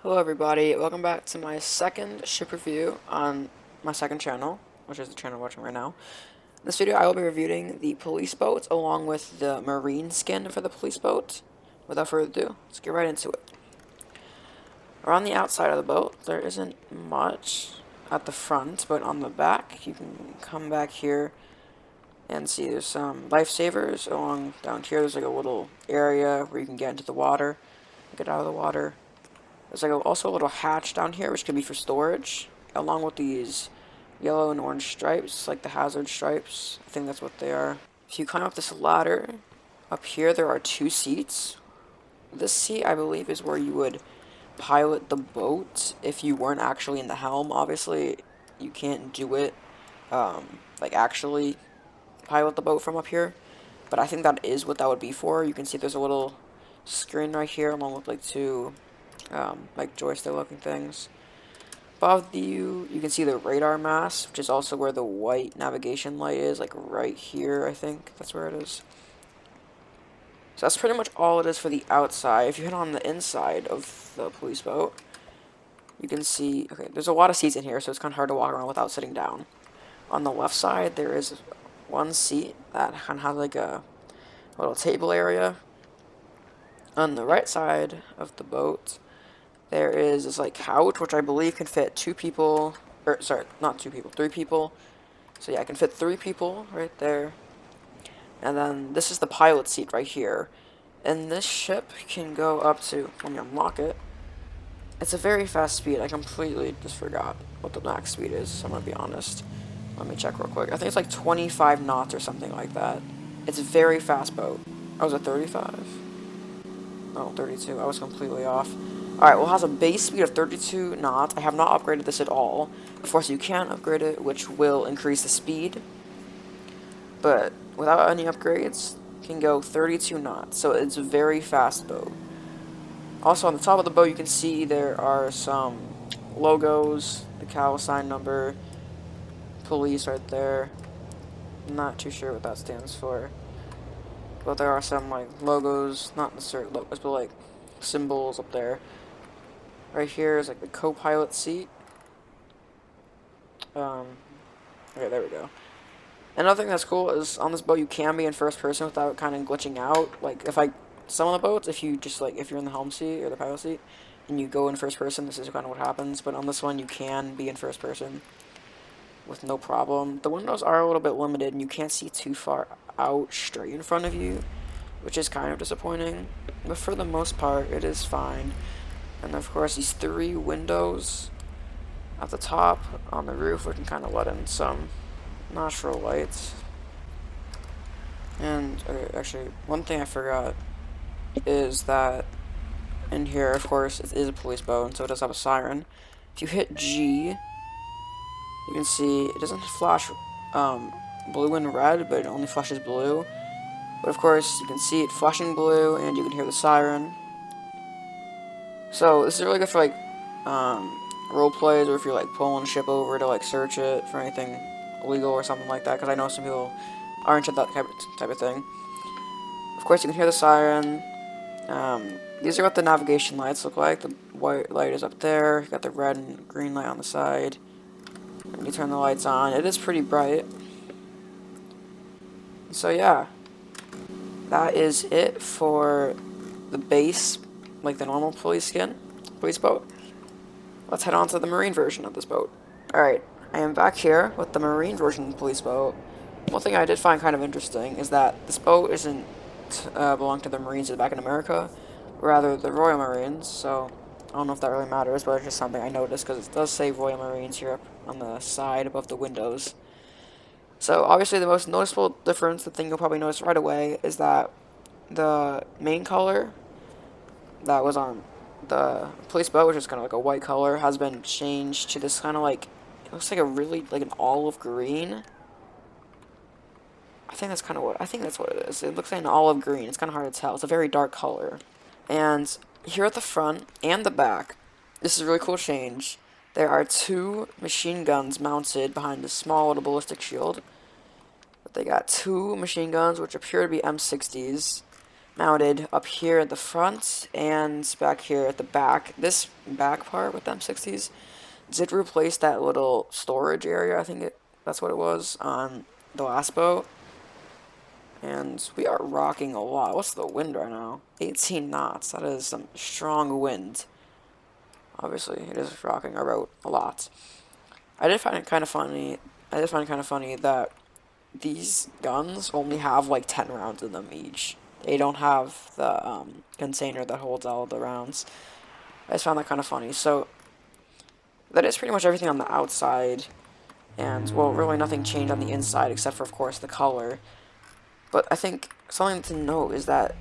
Hello everybody, welcome back to my second ship review on my second channel, which is the channel I'm watching right now. In this video I will be reviewing the police boat along with the marine skin for the police boat. Without further ado, let's get right into it. Around the outside of the boat, there isn't much at the front, but on the back, you can come back here and see there's some lifesavers along down here. There's like a little area where you can get into the water, get out of the water. There's like also a little hatch down here, which can be for storage, along with these yellow and orange stripes, like the hazard stripes. I think that's what they are. If you climb up this ladder, up here there are two seats. This seat, I believe, is where you would pilot the boat if you weren't actually in the helm. Obviously, you can't do it, like actually pilot the boat from up here. But I think that is what that would be for. You can see there's a little screen right here, along with like two like joystick looking things. Above you can see the radar mast, which is also where the white navigation light is, like right here, I think that's where it is. So that's pretty much all it is for the outside. If you hit on the inside of the police boat, you can see, okay, there's a lot of seats in here, so it's kind of hard to walk around without sitting down. On the left side, there is one seat that kind of has like a little table area. On the right side of the boat, there is this like couch, which I believe can fit two people, or sorry, not two people, three people. So yeah, I can fit three people right there. And then this is the pilot seat right here. And this ship can go up to, let me unlock it. It's a very fast speed. I completely just forgot what the max speed is, so I'm gonna be honest. Let me check real quick. I think it's like 25 knots or something like that. It's a very fast boat. I was at 35? Oh, 32. I was completely off. Alright, well, it has a base speed of 32 knots. I have not upgraded this at all. Of course, you can upgrade it, which will increase the speed. But without any upgrades, it can go 32 knots. So it's a very fast boat. Also, on the top of the boat, you can see there are some logos, the call sign number, police right there. I'm not too sure what that stands for. But there are some, like, logos, not necessarily logos, but, like, symbols up there. Right here is like the co-pilot seat. Okay, there we go. Another thing that's cool is on this boat you can be in first person without kind of glitching out. Like some of the boats, if you just like if you're in the helm seat or the pilot seat and you go in first person, this is kind of what happens. But on this one you can be in first person with no problem. The windows are a little bit limited and you can't see too far out straight in front of you, which is kind of disappointing. But for the most part, it is fine. And of course, these three windows at the top on the roof, we can kind of let in some natural lights. And okay, actually, one thing I forgot is that in here, of course, it is a police boat, and so it does have a siren. If you hit G, you can see it doesn't flash blue and red, but it only flashes blue. But of course, you can see it flashing blue, and you can hear the siren. So this is really good for like role plays, or if you're like pulling a ship over to like search it for anything illegal or something like that. Because I know some people are into that type of thing. Of course, you can hear the siren. These are what the navigation lights look like. The white light is up there. You got the red and green light on the side. And you turn the lights on. It is pretty bright. So yeah, that is it for the base, like the normal police boat. Let's head on to the marine version of this boat. Alright, I am back here with the marine version of the police boat. One thing I did find kind of interesting is that this boat isn't belong to the Marines back in America, rather the Royal Marines, so I don't know if that really matters, but it's just something I noticed because it does say Royal Marines here on the side above the windows. So obviously the most noticeable difference, the thing you'll probably notice right away, is that the main color that was on the police boat, which is kind of like a white color, has been changed to this kind of like, it looks like a really, like an olive green. I think that's what it is. It looks like an olive green. It's kind of hard to tell. It's a very dark color. And here at the front and the back, this is a really cool change. There are two machine guns mounted behind this small little ballistic shield. But they got two machine guns, which appear to be M60s. mounted up here at the front and back here at the back. This back part with the M60s did replace that little storage area, I think that's what it was, on the last boat. And we are rocking a lot. What's the wind right now? 18 knots. That is some strong wind. Obviously, it is rocking our boat a lot. I did find it kind of funny. I did find it kind of funny that these guns only have like 10 rounds in them each. They don't have the container that holds all the rounds. I just found that kind of funny. So that is pretty much everything on the outside. And, well, really nothing changed on the inside except for, of course, the color. But I think something to note is that,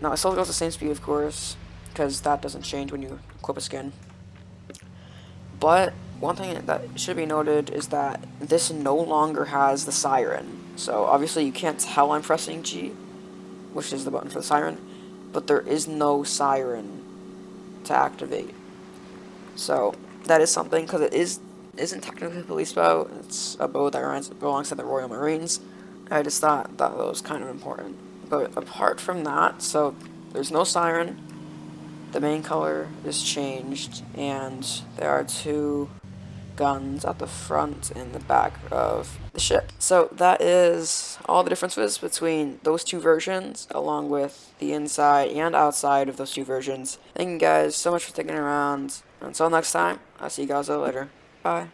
now it still goes the same speed, of course, because that doesn't change when you equip a skin. But one thing that should be noted is that this no longer has the siren. So obviously you can't tell I'm pressing G, which is the button for the siren, but there is no siren to activate. So that is something, because it isn't technically a police boat. It's a boat that belongs to the Royal Marines. I just thought that was kind of important. But apart from that, so there's no siren. The main color is changed, and there are two guns at the front and the back of the ship. So that is all the differences between those two versions, along with the inside and outside of those two versions. Thank you guys so much for sticking around. Until next time, I'll see you guys later. Bye.